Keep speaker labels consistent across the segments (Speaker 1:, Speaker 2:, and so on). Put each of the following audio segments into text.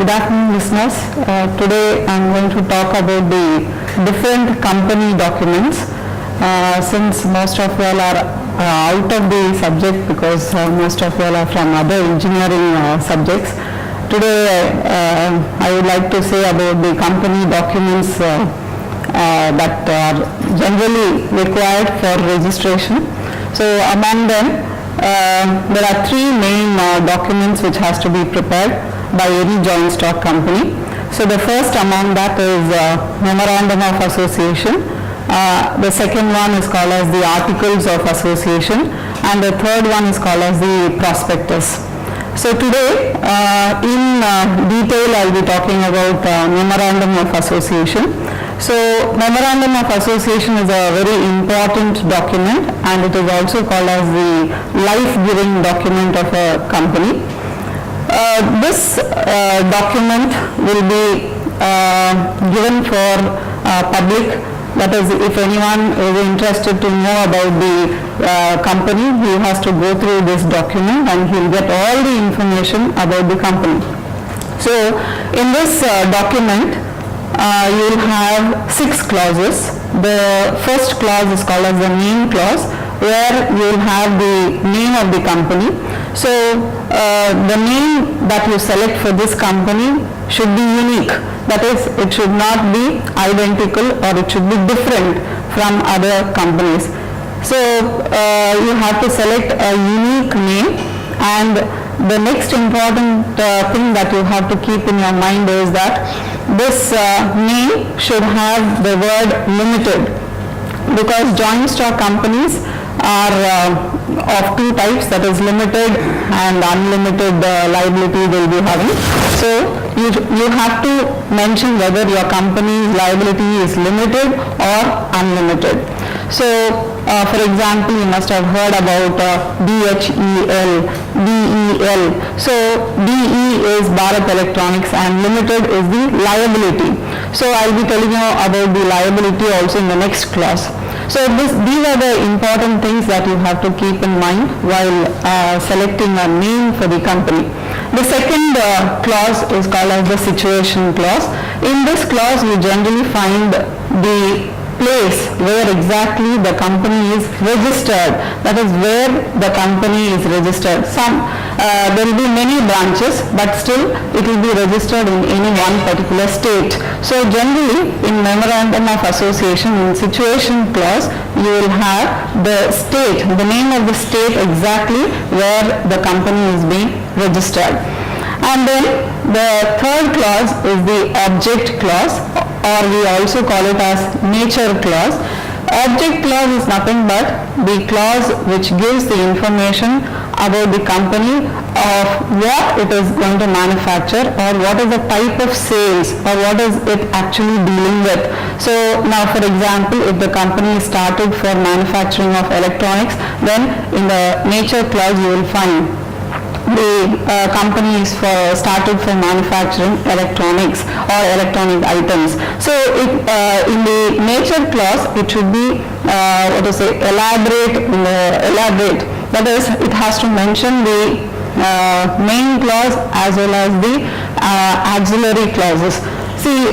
Speaker 1: Good afternoon, listeners. Today I'm going to talk about the different company documents. Since most of you all are out of the subject because most of you all are from other engineering subjects, today I would like to say about the company documents that are generally required for registration. So among them, there are three main documents which has to be prepared by any joint stock company. So the first among that is Memorandum of Association. The second one is called as the Articles of Association, and the third one is called as the Prospectus. So today in detail I will be talking about Memorandum of Association. So Memorandum of Association is a very important document, and it is also called as the life-giving document of a company. This document will be given for public. That is, if anyone is interested to know about the company, he has to go through this document and he will get all the information about the company. So in this document, you will have 6 clauses. The first clause is called as the name clause, where you will have the name of the company. So the name that you select for this company should be unique. That is, it should not be identical, or it should be different from other companies. So you have to select a unique name, and the next important thing that you have to keep in your mind is that this name should have the word limited, because joint stock companies are of two types, that is limited and unlimited liability will be having. So you have to mention whether your company's liability is limited or unlimited. So for example, you must have heard about DHEL, DEL. So DE is Bharat Electronics and limited is the liability. So I'll be telling you about the liability also in the next class. So these are the important things that you have to keep in mind while selecting a name for the company. The second clause is called as the situation clause. In this clause, you generally find the place where exactly the company is registered. That is, where the company is registered. There will be many branches, but still it will be registered in any one particular state. So generally in Memorandum of Association, in situation clause, you will have the state, the name of the state exactly where the company is being registered. And then the third clause is the object clause, or we also call it as nature clause. Object clause is nothing but the clause which gives the information about the company of what it is going to manufacture, or what is the type of sales, or what is it actually dealing with. So now, for example, if the company started for manufacturing of electronics, then in the nature clause you will find the company is started for manufacturing electronics or electronic items. So in the nature clause, it should be elaborate. That is, it has to mention the main clause as well as the auxiliary clauses. See,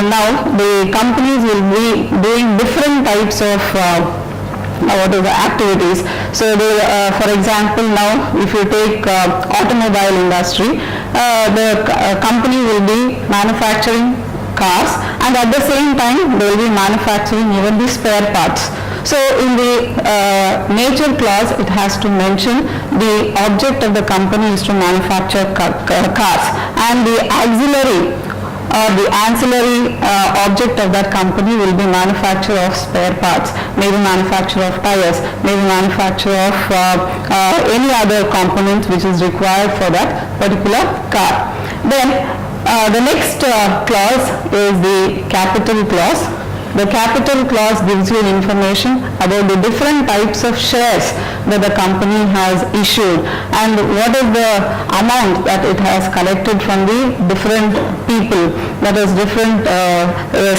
Speaker 1: now the companies will be doing different types of activities. So for example, now if you take automobile industry, the company will be manufacturing cars, and at the same time they will be manufacturing even the spare parts. So in the nature clause, it has to mention the object of the company is to manufacture cars, and the auxiliary or the ancillary object of that company will be manufacture of spare parts, maybe manufacture of tires, maybe manufacture of any other components which is required for that particular car. Then the next clause is the capital clause. The capital clause gives you information about the different types of shares that the company has issued, and what is the amount that it has collected from the different people, that is different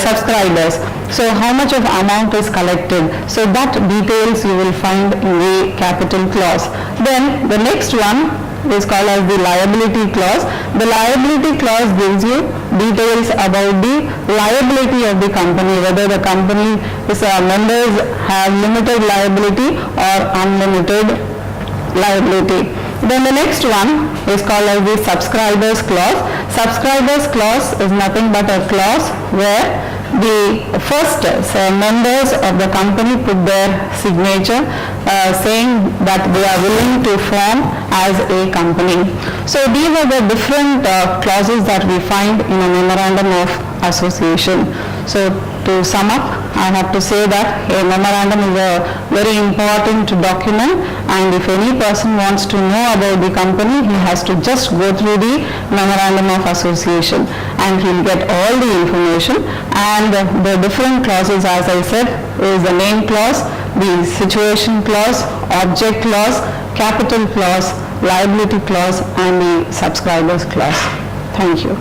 Speaker 1: subscribers. So how much of amount is collected? So that details you will find in the capital clause. Then the next one is called as the liability clause. The liability clause gives you details about the liability of the company, whether the company is members have limited liability or unlimited liability. Then the next one is called as the subscribers clause. Subscribers clause is nothing but a clause where the first members of the company put their signature saying that they are willing to form as a company. So these are the different clauses that we find in a memorandum of association. So to sum up, I have to say that a memorandum is a very important document, and if any person wants to know about the company, he has to just go through the memorandum of association and he'll get all the information. And the different clauses, as I said, is the name clause, the situation clause, object clause, capital clause, liability clause, and the subscribers clause. Thank you.